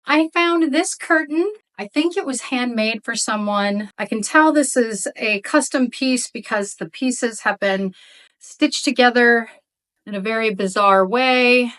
I found this curtain. I think it was handmade for someone. I can tell this is a custom piece because the pieces have been stitched together in a very bizarre way.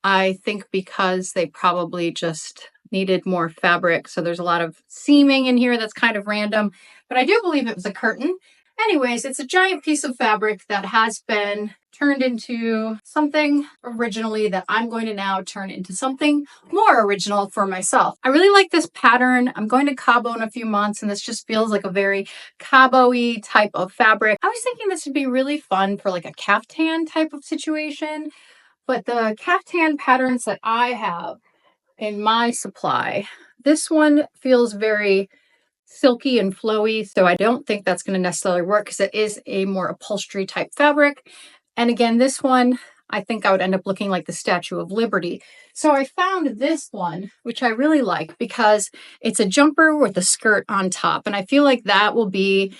I think because they probably just needed more fabric. So there's a lot of seaming in here that's kind of random, but I do believe it was a curtain. Anyways, it's a giant piece of fabric that has been turned into something originally that I'm going to now turn into something more original for myself. I really like this pattern. I'm going to CABO in a few months, and this just feels like a very CABO-y type of fabric. I was thinking this would be really fun for like a caftan type of situation, but the caftan patterns that I have in my supply, this one feels very silky and flowy, so I don't think that's going to necessarily work because it is a more upholstery type fabric. And again, this one, I think I would end up looking like the Statue of Liberty. So I found this one, which I really like because it's a jumper with a skirt on top. And I feel like that will be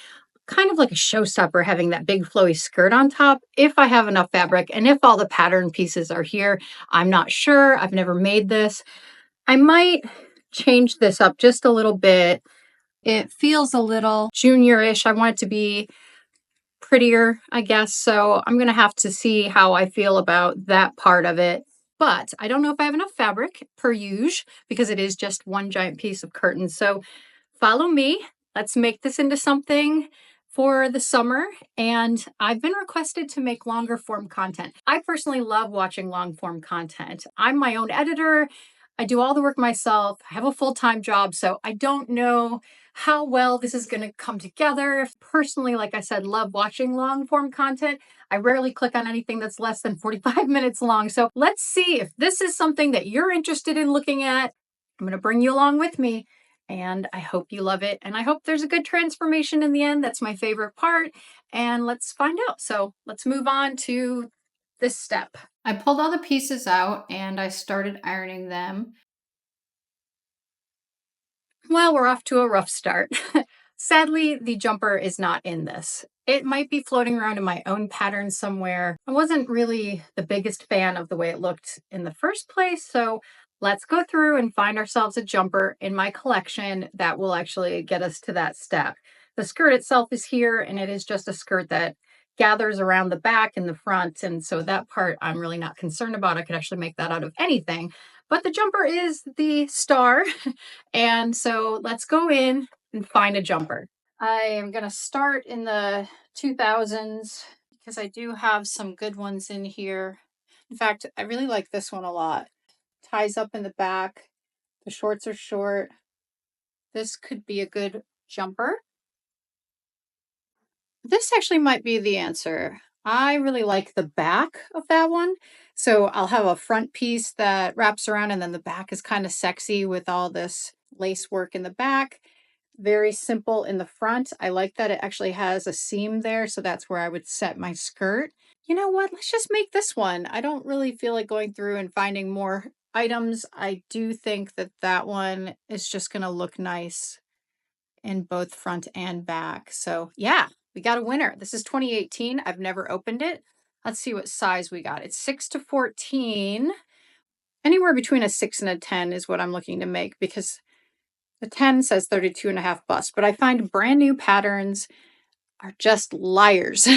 kind of like a showstopper, having that big flowy skirt on top, if I have enough fabric and if all the pattern pieces are here. I'm not sure. I've never made this. I might change this up just a little bit. It feels a little junior-ish. I want it to be prettier, I guess. So I'm going to have to see how I feel about that part of it. But I don't know if I have enough fabric per usual because it is just one giant piece of curtain. So follow me. Let's make this into something for the summer. And I've been requested to make longer form content. I personally love watching long form content. I'm my own editor. I do all the work myself. I have a full-time job, so I don't know how well this is going to come together. Personally, like I said, love watching long form content. I rarely click on anything that's less than 45 minutes long. So let's see if this is something that you're interested in looking at. I'm going to bring you along with me, and I hope you love it. And I hope there's a good transformation in the end. That's my favorite part. And let's find out. So let's move on to this step. I pulled all the pieces out and I started ironing them. Well, we're off to a rough start. Sadly, the jumper is not in this. It might be floating around in my own pattern somewhere. I wasn't really the biggest fan of the way it looked in the first place, so let's go through and find ourselves a jumper in my collection that will actually get us to that step. The skirt itself is here, and it is just a skirt that gathers around the back and the front, and so that part I'm really not concerned about. I could actually make that out of anything. But the jumper is the star, and so let's go in and find a jumper. I am going to start in the 2000s because I do have some good ones in here. In fact, I really like this one a lot. Ties up in the back. The shorts are short. This could be a good jumper. This actually might be the answer. I really like the back of that one. So I'll have a front piece that wraps around, and then the back is kind of sexy with all this lace work in the back. Very simple in the front. I like that it actually has a seam there, so that's where I would set my skirt. You know what? Let's just make this one. I don't really feel like going through and finding more items. I do think that that one is just going to look nice in both front and back. So yeah, we got a winner. This is 2018. I've never opened it. Let's see what size we got. It's 6 to 14. Anywhere between a 6 and a 10 is what I'm looking to make, because the 10 says 32.5 bust, but I find brand new patterns are just liars.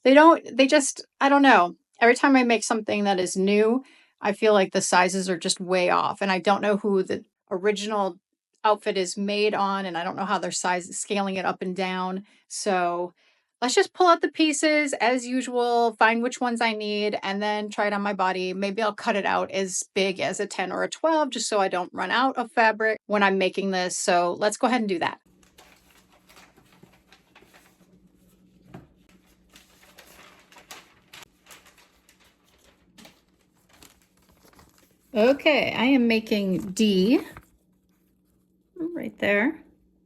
I don't know. Every time I make something that is new, I feel like the sizes are just way off, and I don't know who the original outfit is made on, and I don't know how they're scaling it up and down. So let's just pull out the pieces as usual, find which ones I need, and then try it on my body. Maybe I'll cut it out as big as a 10 or a 12 just so I don't run out of fabric when I'm making this. So let's go ahead and do that. Okay, I am making D right there.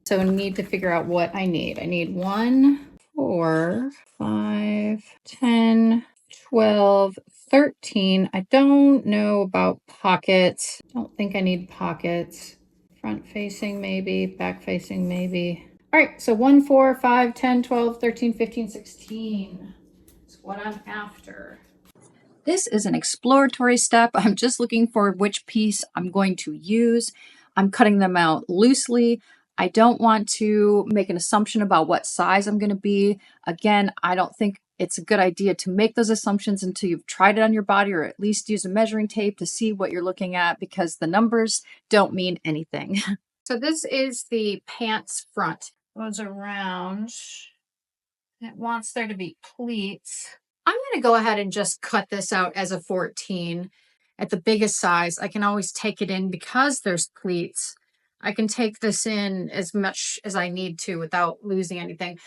So I need to figure out what I need. I need 1, 4, 5, 10, 12, 13. I don't know about pockets. Don't think I need pockets. Front facing maybe, back facing maybe. All right, so 1, 4, 5, 10, 12, 13, 15, 16. That's what I'm after. This is an exploratory step. I'm just looking for which piece I'm going to use. I'm cutting them out loosely. I don't want to make an assumption about what size I'm going to be. Again, I don't think it's a good idea to make those assumptions until you've tried it on your body, or at least use a measuring tape to see what you're looking at, because the numbers don't mean anything. So this is the pants front. Goes around. It wants there to be pleats. I'm going to go ahead and just cut this out as a 14 at the biggest size. I can always take it in because there's pleats. I can take this in as much as I need to without losing anything.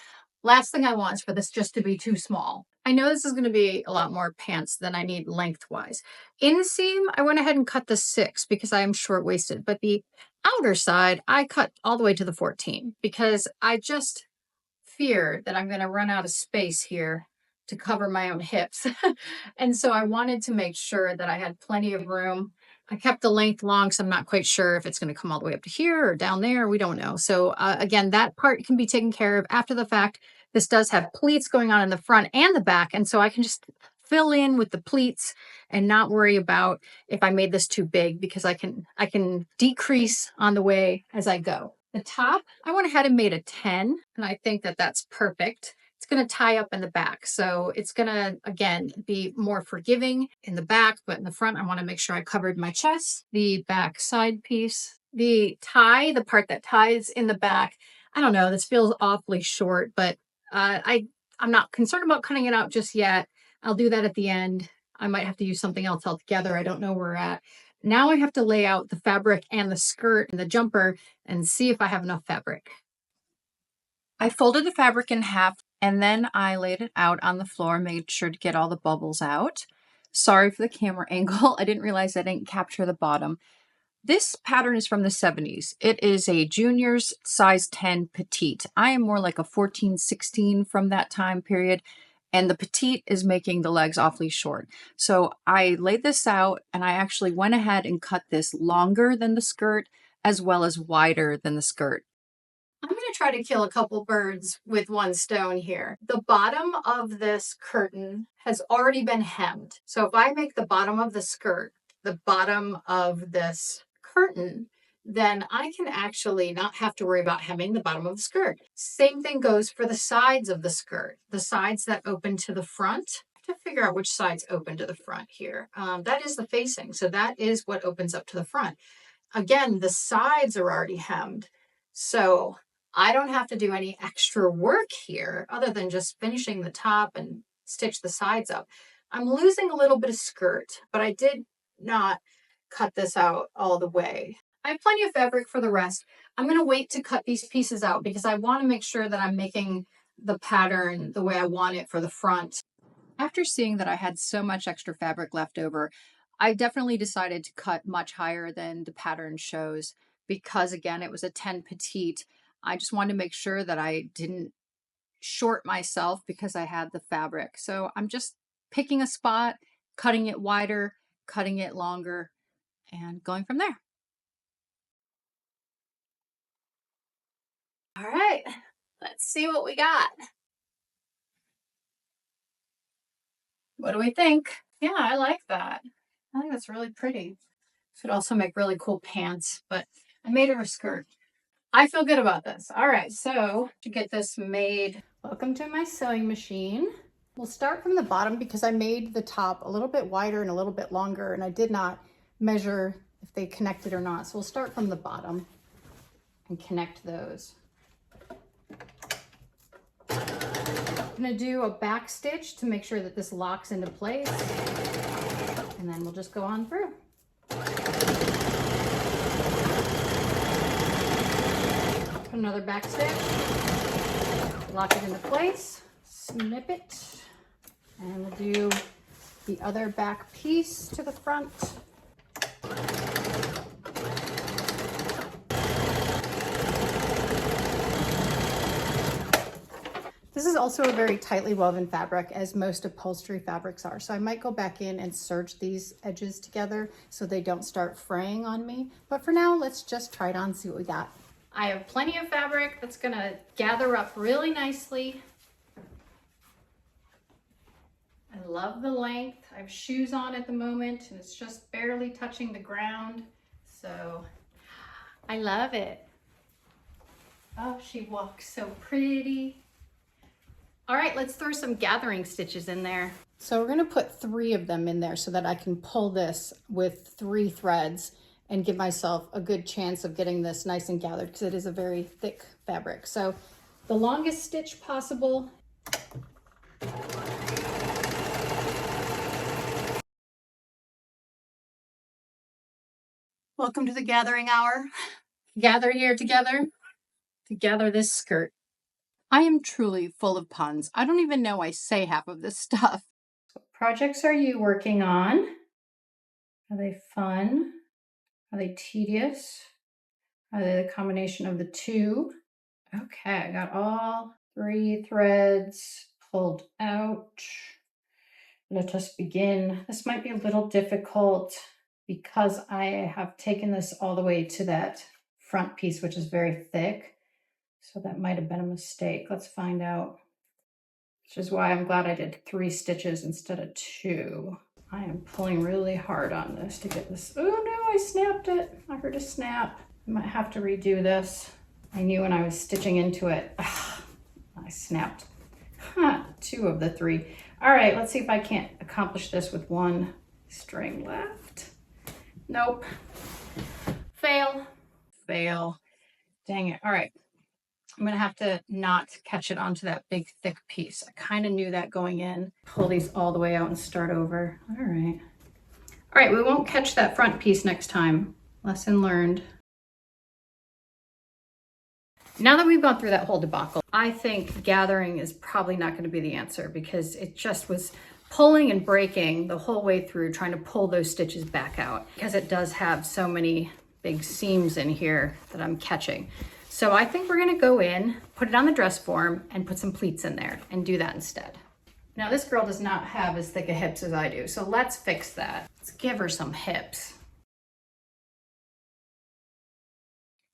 Last thing I want is for this just to be too small. I know this is going to be a lot more pants than I need lengthwise. Inseam, I went ahead and cut the 6 because I am short-waisted, but the outer side, I cut all the way to the 14 because I just fear that I'm going to run out of space here to cover my own hips. And so I wanted to make sure that I had plenty of room. I kept the length long, so I'm not quite sure if it's going to come all the way up to here or down there. We don't know. So again, that part can be taken care of after the fact. This does have pleats going on in the front and the back. And so I can just fill in with the pleats and not worry about if I made this too big, because I can decrease on the way as I go. The top, I went ahead and made a 10, and I think that that's perfect. It's going to tie up in the back. So it's going to, again, be more forgiving in the back, but in the front, I want to make sure I covered my chest. The back side piece, the tie, the part that ties in the back, I don't know, this feels awfully short, but I'm not concerned about cutting it out just yet. I'll do that at the end. I might have to use something else altogether. I don't know where we're at. Now I have to lay out the fabric and the skirt and the jumper and see if I have enough fabric. I folded the fabric in half and then I laid it out on the floor, made sure to get all the bubbles out. Sorry for the camera angle. I didn't realize I didn't capture the bottom. This pattern is from the 70s. It is a junior's size 10 petite. I am more like a 14, 16 from that time period. And the petite is making the legs awfully short. So I laid this out and I actually went ahead and cut this longer than the skirt as well as wider than the skirt. I'm going to try to kill a couple birds with one stone here. The bottom of this curtain has already been hemmed. So if I make the bottom of the skirt the bottom of this curtain, then I can actually not have to worry about hemming the bottom of the skirt. Same thing goes for the sides of the skirt, the sides that open to the front. I have to figure out which sides open to the front here. That is the facing, so that is what opens up to the front. Again, the sides are already hemmed, so I don't have to do any extra work here other than just finishing the top and stitch the sides up. I'm losing a little bit of skirt, but I did not cut this out all the way. I have plenty of fabric for the rest. I'm going to wait to cut these pieces out because I want to make sure that I'm making the pattern the way I want it for the front. After seeing that I had so much extra fabric left over, I definitely decided to cut much higher than the pattern shows because, again, it was a 10 petite. I just wanted to make sure that I didn't short myself because I had the fabric. So I'm just picking a spot, cutting it wider, cutting it longer, and going from there. All right, let's see what we got. What do we think? Yeah, I like that. I think that's really pretty. Could also make really cool pants, but I made her a skirt. I feel good about this. All right, so to get this made, welcome to my sewing machine. We'll start from the bottom because I made the top a little bit wider and a little bit longer, and I did not measure if they connected or not. So we'll start from the bottom and connect those. I'm gonna do a back stitch to make sure that this locks into place, and then we'll just go on through. Put another back stitch, lock it into place, snip it, and we'll do the other back piece to the front. This is also a very tightly woven fabric, as most upholstery fabrics are. So I might go back in and serge these edges together so they don't start fraying on me. But for now, let's just try it on, see what we got. I have plenty of fabric that's gonna gather up really nicely. I love the length. I have shoes on at the moment and it's just barely touching the ground. So I love it. Oh, she walks so pretty. All right, let's throw some gathering stitches in there. So we're gonna put 3 of them in there so that I can pull this with 3 threads and give myself a good chance of getting this nice and gathered because it is a very thick fabric. So the longest stitch possible. Welcome to the gathering hour. Gather here together to gather this skirt. I am truly full of puns. I don't even know I say half of this stuff. What projects are you working on? Are they fun? Are they tedious? Are they the combination of the 2? Okay, I got all 3 threads pulled out. Let us begin. This might be a little difficult because I have taken this all the way to that front piece, which is very thick. So that might have been a mistake. Let's find out. Which is why I'm glad I did 3 stitches instead of 2. I am pulling really hard on this to get this. Oh no, I snapped it. I heard a snap. I might have to redo this. I knew when I was stitching into it. Ugh, I snapped 2 of the 3. All right, let's see if I can't accomplish this with 1 string left. Nope. Fail. Fail. Dang it. All right. I'm gonna have to not catch it onto that big thick piece. I kind of knew that going in. Pull these all the way out and start over. All right. All right, we won't catch that front piece next time. Lesson learned. Now that we've gone through that whole debacle, I think gathering is probably not going to be the answer because it just was pulling and breaking the whole way through trying to pull those stitches back out because it does have so many big seams in here that I'm catching. So I think we're going to go in, put it on the dress form and put some pleats in there and do that instead. Now this girl does not have as thick a hips as I do, so let's fix that. Let's give her some hips.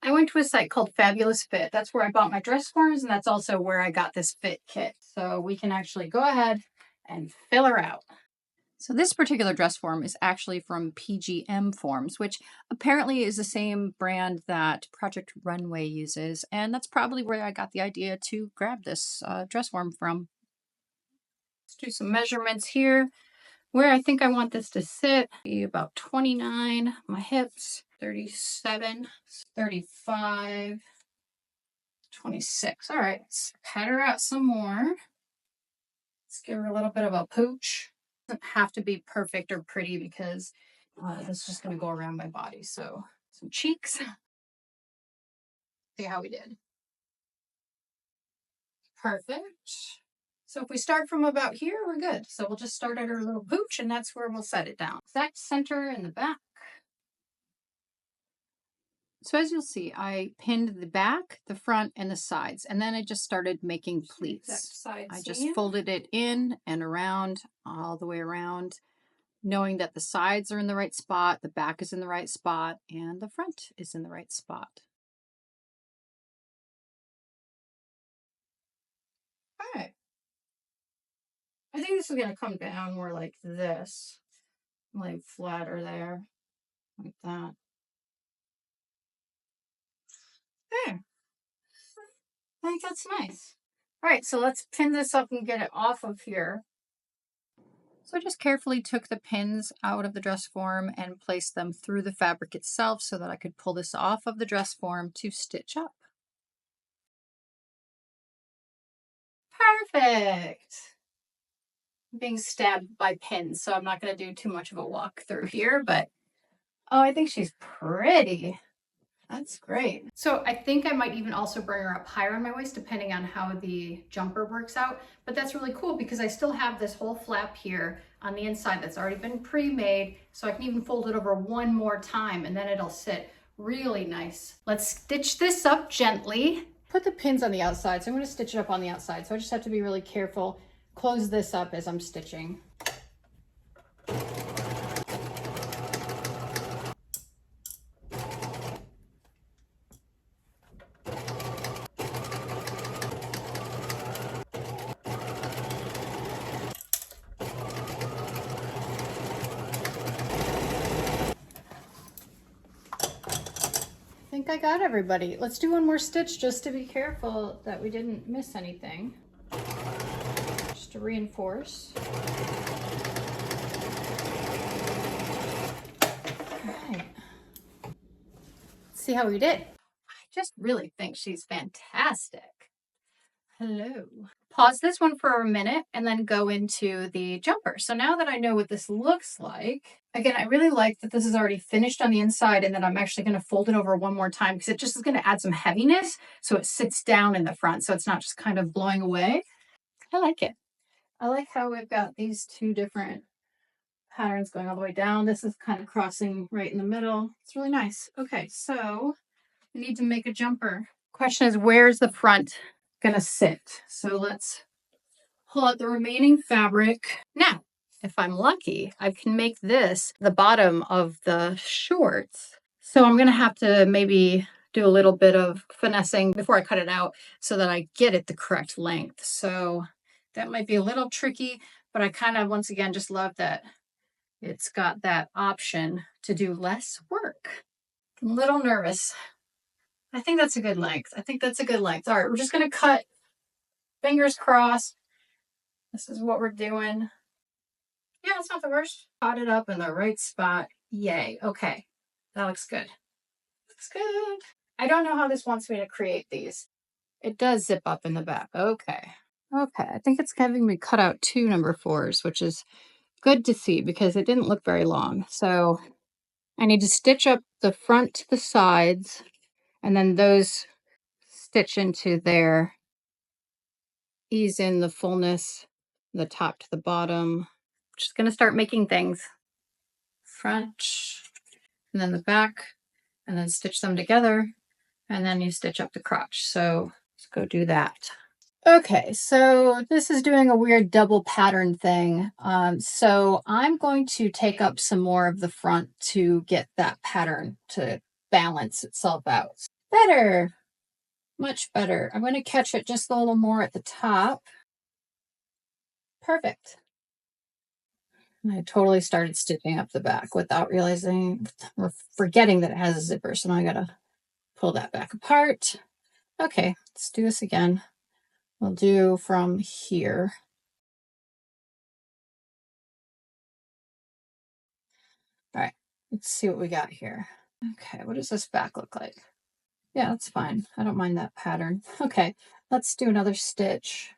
I went to a site called Fabulous Fit. That's where I bought my dress forms and that's also where I got this fit kit. So we can actually go ahead and fill her out. So this particular dress form is actually from PGM Forms, which apparently is the same brand that Project Runway uses. And that's probably where I got the idea to grab this dress form from. Let's do some measurements here. Where I think I want this to sit, be about 29, my hips, 37, 35, 26. All right, let's pat her out some more. Let's give her a little bit of a pooch. Doesn't have to be perfect or pretty because this is just going to go around my body. So some cheeks. See how we did. Perfect. So if we start from about here, we're good. So we'll just start at our little pooch and that's where we'll set it down. Exact center in the back. So as you'll see, I pinned the back, the front, and the sides, and then I just started making pleats. I just folded it in and around, all the way around, knowing that the sides are in the right spot, the back is in the right spot, and the front is in the right spot. All right. I think this is going to come down more like this, like flatter there, like that. There. I think that's nice. All right, so let's pin this up and get it off of here. So I just carefully took the pins out of the dress form and placed them through the fabric itself so that I could pull this off of the dress form to stitch up. Perfect. I'm being stabbed by pins, so I'm not going to do too much of a walk through here, but oh, I think she's pretty. That's great. So I think I might even also bring her up higher on my waist depending on how the jumper works out. But that's really cool because I still have this whole flap here on the inside that's already been pre-made. So I can even fold it over 1 more time and then it'll sit really nice. Let's stitch this up gently. Put the pins on the outside. So I'm going to stitch it up on the outside. So I just have to be really careful. Close this up as I'm stitching. think I got everybody. Let's do one more stitch just to be careful that we didn't miss anything. Just to reinforce. All right. Let's see how we did. I just really think she's fantastic. Hello. Pause this one for a minute and then go into the jumper. So now that I know what this looks like, again, I really like that this is already finished on the inside and then I'm actually going to fold it over one more time because it just is going to add some heaviness so it sits down in the front so it's not just kind of blowing away. I like it. I like how we've got these two different patterns going all the way down. This is kind of crossing right in the middle. It's really nice. Okay, so we need to make a jumper. Question is, where's the front gonna sit? So let's pull out the remaining fabric. Now, if I'm lucky, I can make this the bottom of the shorts. So I'm gonna have to maybe do a little bit of finessing before I cut it out so that I get it the correct length. So that might be a little tricky, but I kind of, once again, just love that it's got that option to do less work. I'm a little nervous. I think that's a good length. I think that's a good length. All right, we're just going to cut. Fingers crossed. This is what we're doing. Yeah, it's not the worst. Caught it up in the right spot. Yay. Okay. That looks good. Looks good. I don't know how this wants me to create these. It does zip up in the back. Okay. Okay. I think it's having me cut out 2 number 4s, which is good to see because it didn't look very long. So I need to stitch up the front to the sides and then those stitch into there, ease in the fullness, the top to the bottom. Just going to start making things. Front, and then the back, and then stitch them together, and then you stitch up the crotch. So let's go do that. Okay, so this is doing a weird double pattern thing. So I'm going to take up some more of the front to get that pattern to balance itself out. Better, much better. I'm going to catch it just a little more at the top. Perfect. And I totally started stitching up the back without realizing or forgetting that it has a zipper. So now I got to pull that back apart. Okay, let's do this again. We'll do from here. All right, let's see what we got here. Okay, what does this back look like? Yeah, that's fine. I don't mind that pattern. Okay, let's do another stitch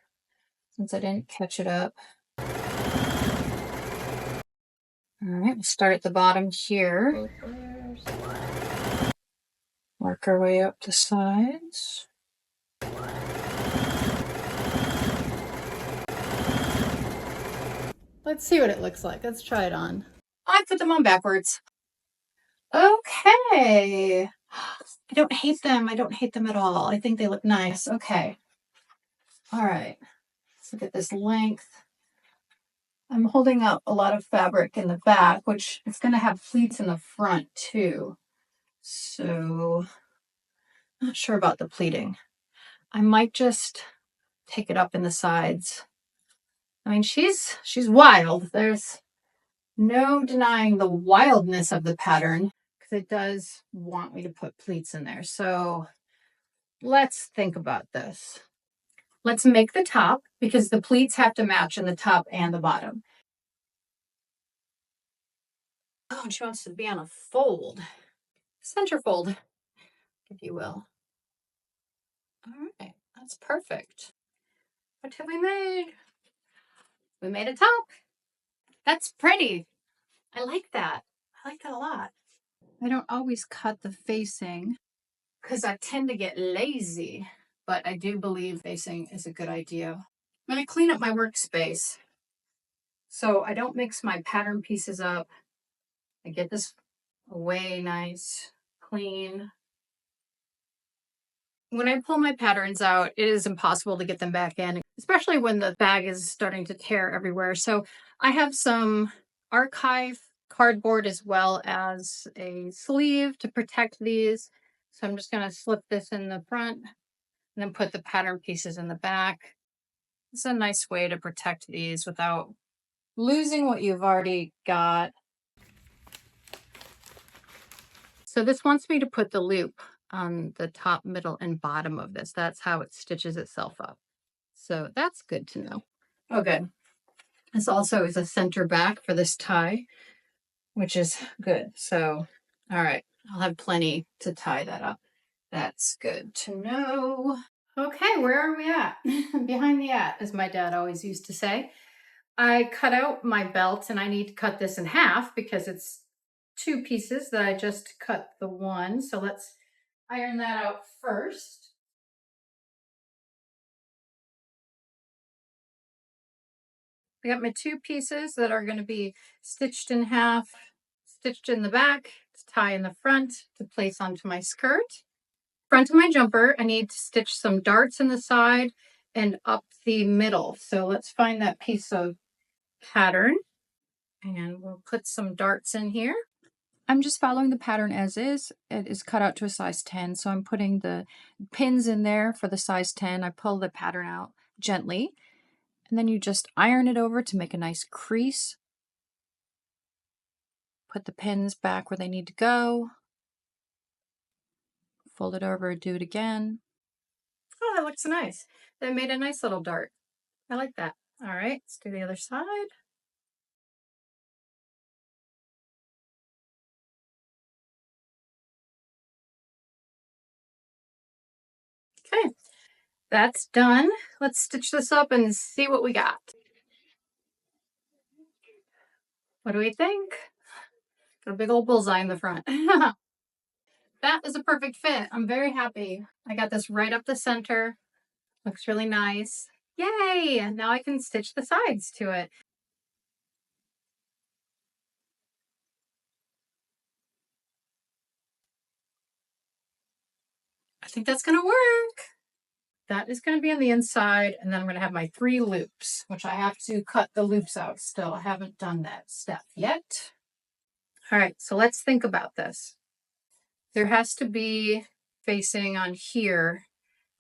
since I didn't catch it up. All right, we'll start at the bottom here. Work our way up the sides. Let's see what it looks like. Let's try it on. I put them on backwards. Okay. I don't hate them. I don't hate them at all. I think they look nice. Okay. All right. Let's look at this length. I'm holding up a lot of fabric in the back, which is going to have pleats in the front too. So, not sure about the pleating. I might just take it up in the sides. I mean, she's wild. There's no denying the wildness of the pattern because it does want me to put pleats in there. So let's think about this. Let's make the top because the pleats have to match in the top and the bottom. Oh, and she wants to be on a fold. Center fold, if you will. All right, that's perfect. What have we made? We made a top. That's pretty. I like that. I like that a lot. I don't always cut the facing because I tend to get lazy, but I do believe facing is a good idea. I'm going to clean up my workspace so I don't mix my pattern pieces up. I get this away nice, clean. When I pull my patterns out, it is impossible to get them back in, especially when the bag is starting to tear everywhere. So I have some archive cardboard as well as a sleeve to protect these. So I'm just going to slip this in the front and then put the pattern pieces in the back. It's a nice way to protect these without losing what you've already got. So this wants me to put the loop on the top, middle, and bottom of this. That's how it stitches itself up. So that's good to know. Oh, good. This also is a center back for this tie, which is good. So, all right, I'll have plenty to tie that up. That's good to know. Okay, where are we at? Behind the at, as my dad always used to say. I cut out my belt and I need to cut this in half because it's 2 pieces that I just cut the one. So let's iron that out first. I got my 2 pieces that are going to be stitched in half, stitched in the back, to tie in the front, to place onto my skirt. Front of my jumper, I need to stitch some darts in the side and up the middle. So let's find that piece of pattern and we'll put some darts in here. I'm just following the pattern as is. It is cut out to a size 10, so I'm putting the pins in there for the size 10. I pull the pattern out gently, and then you just iron it over to make a nice crease. Put the pins back where they need to go. Fold it over, do it again. Oh, that looks nice. That made a nice little dart. I like that. All right, let's do the other side. Okay, that's done. Let's stitch this up and see what we got. What do we think? Got a big old bullseye in the front. That is a perfect fit. I'm very happy. I got this right up the center. Looks really nice. Yay! Now I can stitch the sides to it. I think that's gonna work. That is gonna be on the inside, and then I'm gonna have my 3 loops, which I have to cut the loops out still. I haven't done that step yet. All right, so let's think about this. There has to be facing on here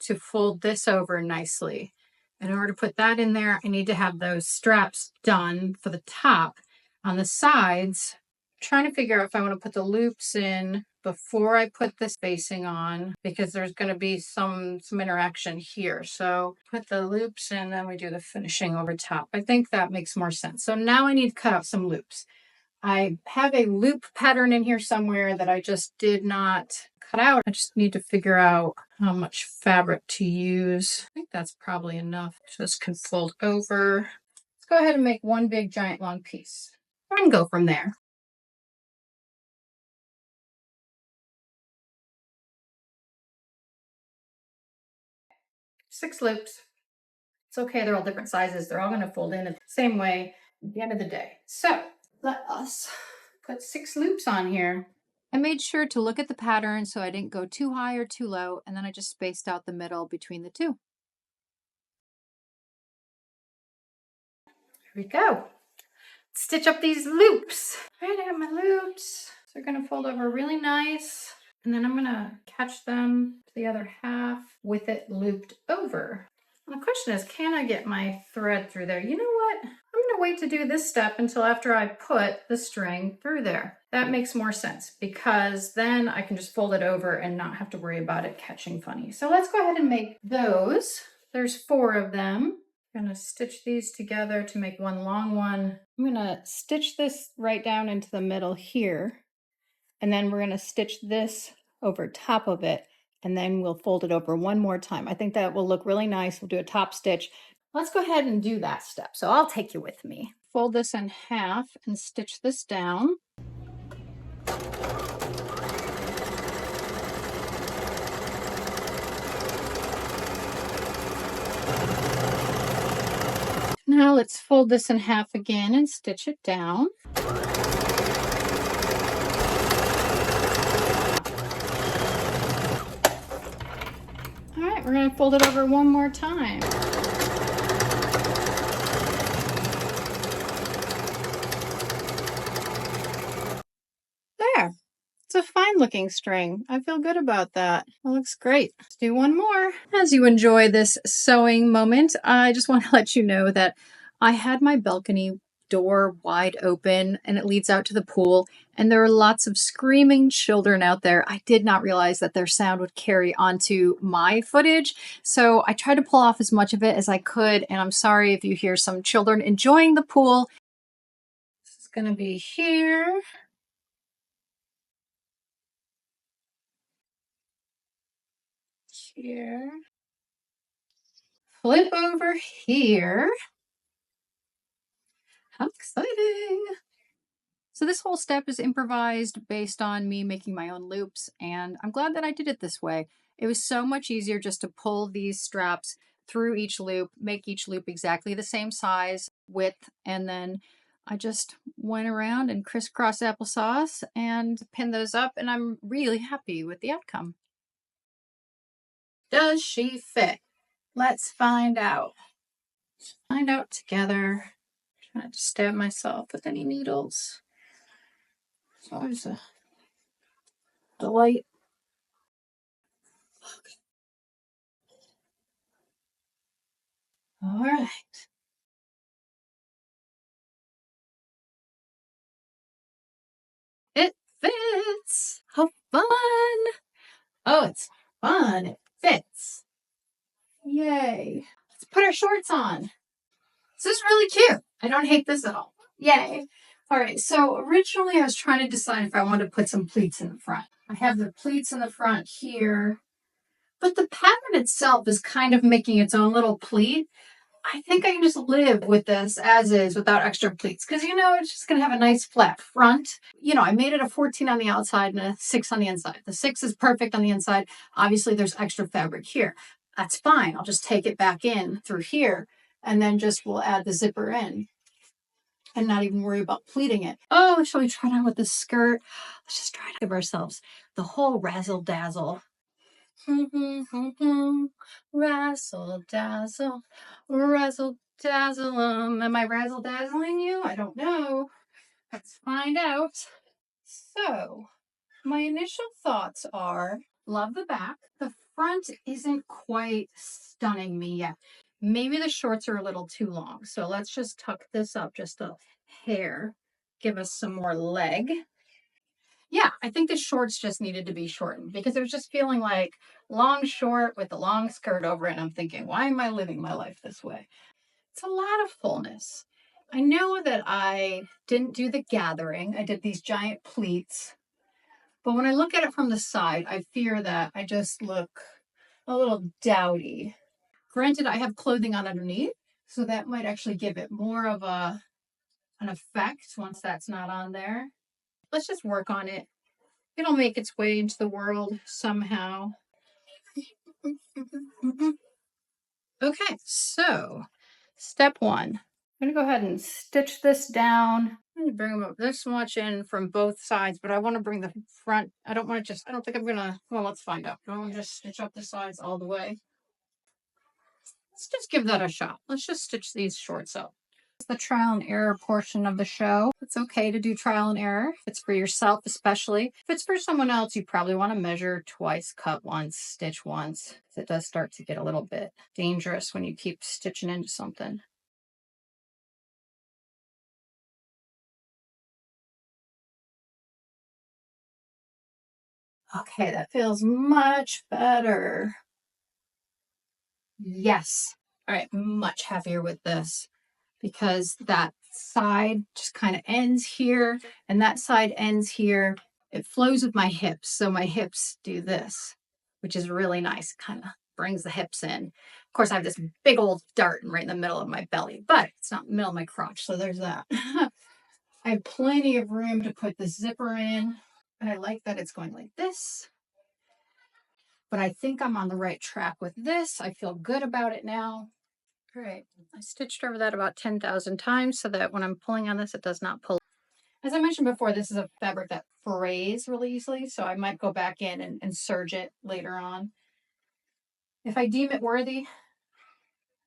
to fold this over nicely. And in order to put that in there, I need to have those straps done for the top. On the sides, I'm trying to figure out if I want to put the loops in before I put this facing on, because there's going to be some interaction here. So put the loops in, then we do the finishing over top. I think that makes more sense. So now I need to cut out some loops. I have a loop pattern in here somewhere that I just did not cut out. I just need to figure out how much fabric to use. I think that's probably enough. Just can fold over. Let's go ahead and make one big giant long piece and go from there. Six loops. It's okay, they're all different sizes. They're all going to fold in the same way at the end of the day. So let us put 6 loops on here. I made sure to look at the pattern so I didn't go too high or too low, and then I just spaced out the middle between the 2. Here we go. Stitch up these loops. All right, I got my loops. So they're gonna fold over really nice. And then I'm gonna catch them to the other half with it looped over. And the question is, can I get my thread through there? You know what? I'm gonna wait to do this step until after I put the string through there. That makes more sense because then I can just fold it over and not have to worry about it catching funny. So let's go ahead and make those. There's 4 of them. I'm gonna stitch these together to make one long one. I'm gonna stitch this right down into the middle here. And then we're gonna stitch this over top of it. And then we'll fold it over one more time. I think that will look really nice. We'll do a top stitch. Let's go ahead and do that step. So I'll take you with me. Fold this in half and stitch this down. Now let's fold this in half again and stitch it down. All right, we're going to fold it over one more time. There. It's a fine looking string. I feel good about that. It looks great. Let's do one more. As you enjoy this sewing moment, I just want to let you know that I had my balcony door wide open and it leads out to the pool. And there are lots of screaming children out there. I did not realize that their sound would carry onto my footage. So I tried to pull off as much of it as I could. And I'm sorry if you hear some children enjoying the pool. This is going to be here. Here. Flip over here. How exciting! So this whole step is improvised based on me making my own loops, and I'm glad that I did it this way. It was so much easier just to pull these straps through each loop, make each loop exactly the same size, width, and then I just went around and crisscross applesauce and pinned those up, and I'm really happy with the outcome. Does she fit? Let's find out. Find out together. I'm trying to stab myself with any needles. It's always a delight. All right. It fits. How fun. Oh, it's fun. It fits. Yay. Let's put our shorts on. This is really cute. I don't hate this at all. Yay. All right. So originally I was trying to decide if I wanted to put some pleats in the front. I have the pleats in the front here, but the pattern itself is kind of making its own little pleat. I think I can just live with this as is without extra pleats because, it's just going to have a nice flat front. I made it a 14 on the outside and a 6 on the inside. The 6 is perfect on the inside. Obviously, there's extra fabric here. That's fine. I'll just take it back in through here and then we'll add the zipper in and not even worry about pleating it. Oh, shall we try it on with the skirt? Let's just try to give ourselves the whole razzle dazzle. Razzle dazzle, razzle dazzle. Am I razzle dazzling you? I don't know. Let's find out. So, my initial thoughts are love the back. The front isn't quite stunning me yet. Maybe the shorts are a little too long. So, let's just tuck this up just a hair, give us some more leg. Yeah, I think the shorts just needed to be shortened because it was just feeling like long short with a long skirt over it. And I'm thinking, why am I living my life this way? It's a lot of fullness. I know that I didn't do the gathering. I did these giant pleats. But when I look at it from the side, I fear that I just look a little dowdy. Granted, I have clothing on underneath, so that might actually give it more of an effect once that's not on there. Let's just work on it. It'll make its way into the world somehow. Okay, so step 1. I'm going to go ahead and stitch this down. I'm going to bring them up this much in from both sides, but I want to bring the front. I don't think I'm going to, well, let's find out. Do I want to just stitch up the sides all the way? Let's just give that a shot. Let's just stitch these shorts up. The trial and error portion of the show. It's okay to do trial and error. If it's for yourself, especially. If it's for someone else, you probably want to measure twice, cut once, stitch once. It does start to get a little bit dangerous when you keep stitching into something. Okay, that feels much better. Yes. All right, much heavier with this because that side just kind of ends here and that side ends here. It flows with my hips. So my hips do this, which is really nice. Kind of brings the hips in. Of course, I have this big old dart right in the middle of my belly, but it's not in the middle of my crotch. So there's that. I have plenty of room to put the zipper in. And I like that it's going like this. But I think I'm on the right track with this. I feel good about it now. All right, I stitched over that about 10,000 times so that when I'm pulling on this, it does not pull. As I mentioned before, this is a fabric that frays really easily, so I might go back in and serge it later on. If I deem it worthy,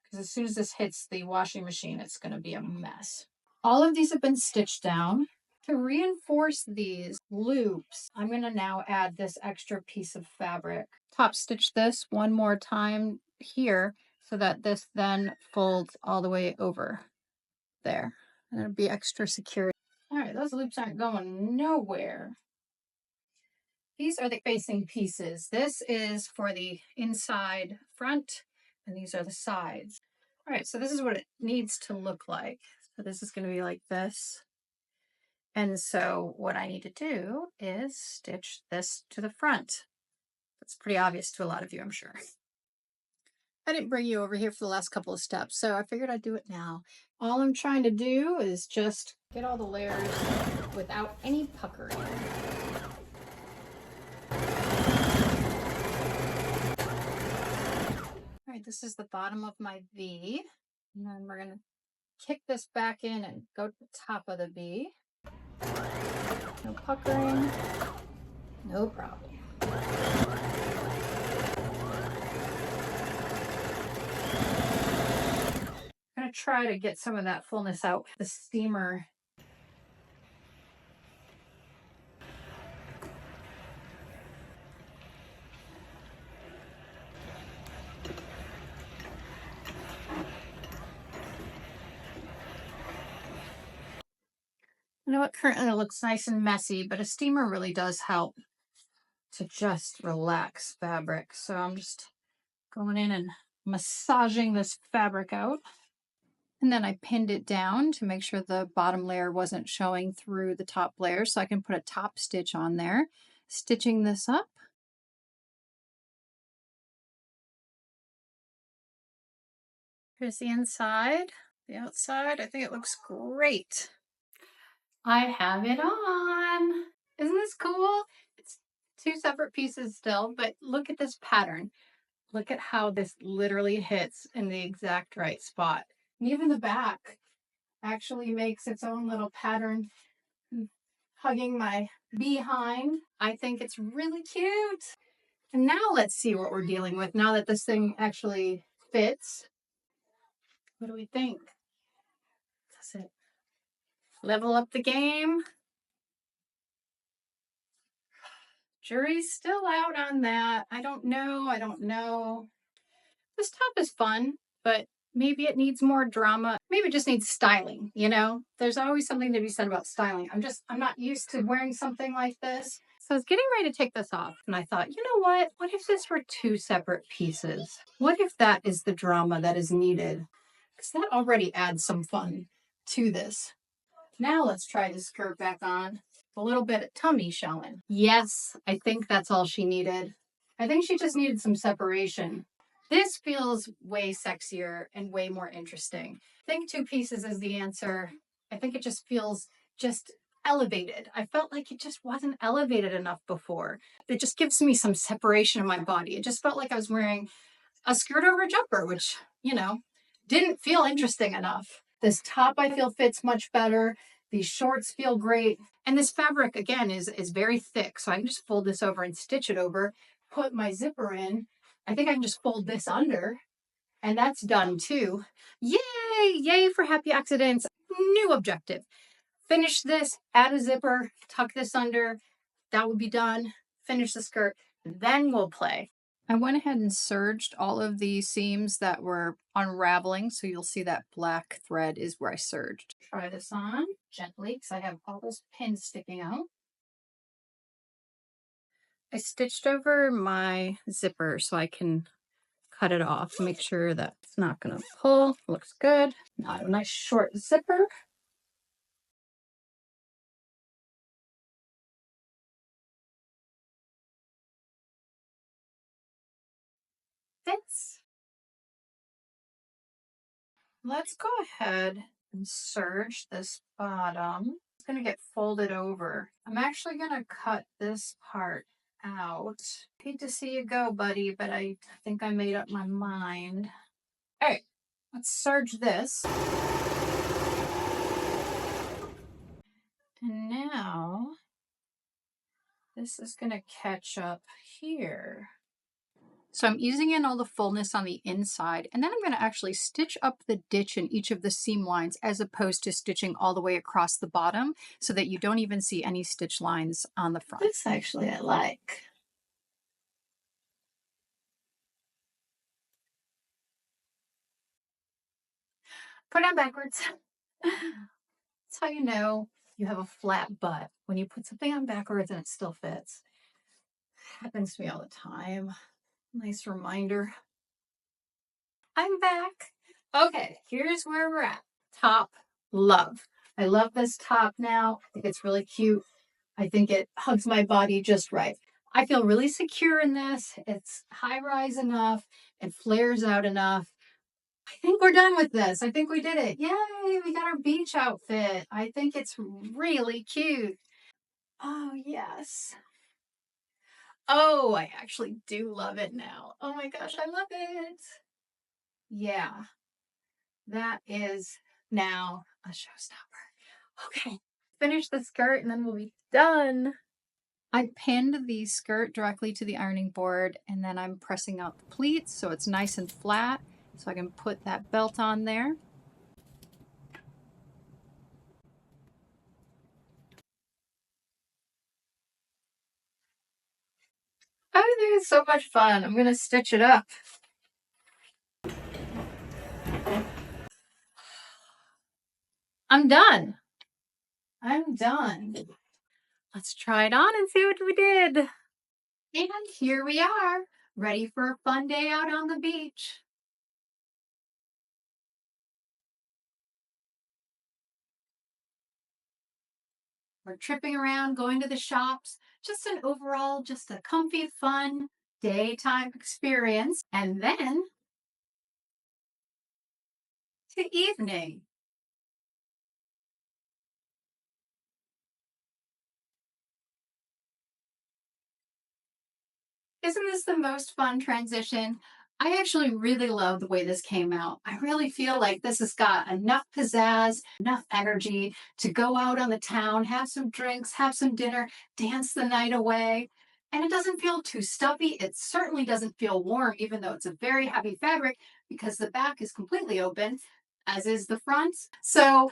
because as soon as this hits the washing machine, it's going to be a mess. All of these have been stitched down. To reinforce these loops, I'm going to now add this extra piece of fabric. Top stitch this one more time here so that this then folds all the way over there. and it'll be extra secure. All right, those loops aren't going nowhere. These are the facing pieces. This is for the inside front, and these are the sides. All right, so this is what it needs to look like. So this is going to be like this. And so what I need to do is stitch this to the front. That's pretty obvious to a lot of you, I'm sure. I didn't bring you over here for the last couple of steps, so I figured I'd do it now. All I'm trying to do is just get all the layers without any puckering. All right, this is the bottom of my V. And then we're gonna kick this back in and go to the top of the V. No puckering, no problem. I'm gonna try to get some of that fullness out with the steamer. I know it currently looks nice and messy, but a steamer really does help to just relax fabric. So I'm just going in and massaging this fabric out. And then I pinned it down to make sure the bottom layer wasn't showing through the top layer, so I can put a top stitch on there. Stitching this up. Here's the inside, the outside. I think it looks great. I have it on. Isn't this cool? It's two separate pieces still, but look at this pattern. Look at how this literally hits in the exact right spot. And even the back actually makes its own little pattern, hugging my behind. I think it's really cute. And now let's see what we're dealing with now that this thing actually fits. What do we think? Does it level up the game? Jury's still out on that. I don't know. This top is fun, but maybe it needs more drama. Maybe it just needs styling, you know? There's always something to be said about styling. I'm not used to wearing something like this. So I was getting ready to take this off, and I thought, you know what? What if this were two separate pieces? What if that is the drama that is needed? Because that already adds some fun to this. Now let's try the skirt back on. A little bit of tummy showing. Yes, I think that's all she needed. I think she just needed some separation. This feels way sexier and way more interesting. I think two pieces is the answer. I think it just feels just elevated. I felt like it just wasn't elevated enough before. It just gives me some separation in my body. It just felt like I was wearing a skirt over a jumper, which, you know, didn't feel interesting enough. This top I feel fits much better. These shorts feel great. And this fabric, again, is very thick. So I can just fold this over and stitch it over, put my zipper in. I think I can just fold this under, and that's done too. Yay! Yay for happy accidents. New objective. Finish this, add a zipper, tuck this under. That will be done. Finish the skirt. Then we'll play. I went ahead and serged all of the seams that were unraveling, so you'll see that black thread is where I serged. Try this on gently because I have all those pins sticking out. I stitched over my zipper so I can cut it off, make sure that it's not going to pull. Looks good. Now I have a nice short zipper. Fits. Let's go ahead and serge this bottom. It's going to get folded over. I'm actually going to cut this part out. Hate to see you go, buddy, but I think I made up my mind. All right, let's serge this. And now this is going to catch up here. So I'm easing in all the fullness on the inside, and then I'm going to actually stitch up the ditch in each of the seam lines as opposed to stitching all the way across the bottom so that you don't even see any stitch lines on the front. This actually I like. Put it on backwards. That's how you know you have a flat butt, when you put something on backwards and it still fits. Happens to me all the time. Nice reminder. I'm back. Okay, here's where we're at. Top, love. I love this top now. I think it's really cute. I think it hugs my body just right. I feel really secure in this. It's high rise enough. It flares out enough. I think we're done with this. I think we did it. Yay, we got our beach outfit. I think it's really cute. Oh, yes. Oh, I actually do love it now. Oh my gosh, I love it. Yeah, that is now a showstopper. Okay, finish the skirt and then we'll be done. I pinned the skirt directly to the ironing board, and then I'm pressing out the pleats so it's nice and flat so I can put that belt on there. I think it's so much fun. I'm gonna stitch it up. I'm done. I'm done. Let's try it on and see what we did. And here we are, ready for a fun day out on the beach. We're tripping around, going to the shops, just an overall, just a comfy, fun daytime experience. And then to evening. Isn't this the most fun transition? I actually really love the way this came out. I really feel like this has got enough pizzazz, enough energy to go out on the town, have some drinks, have some dinner, dance the night away. And it doesn't feel too stuffy. It certainly doesn't feel warm, even though it's a very heavy fabric because the back is completely open, as is the front. So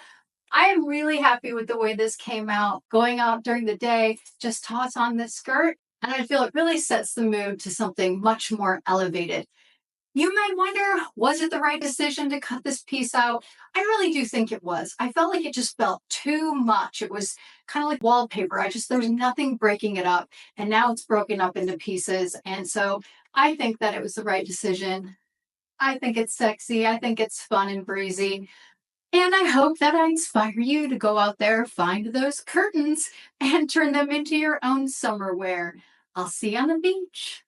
I am really happy with the way this came out. Going out during the day, just toss on this skirt, and I feel it really sets the mood to something much more elevated. You might wonder, was it the right decision to cut this piece out? I really do think it was. I felt like it just felt too much. It was kind of like wallpaper. There was nothing breaking it up, and now it's broken up into pieces. And so I think that it was the right decision. I think it's sexy. I think it's fun and breezy. And I hope that I inspire you to go out there, find those curtains, and turn them into your own summer wear. I'll see you on the beach.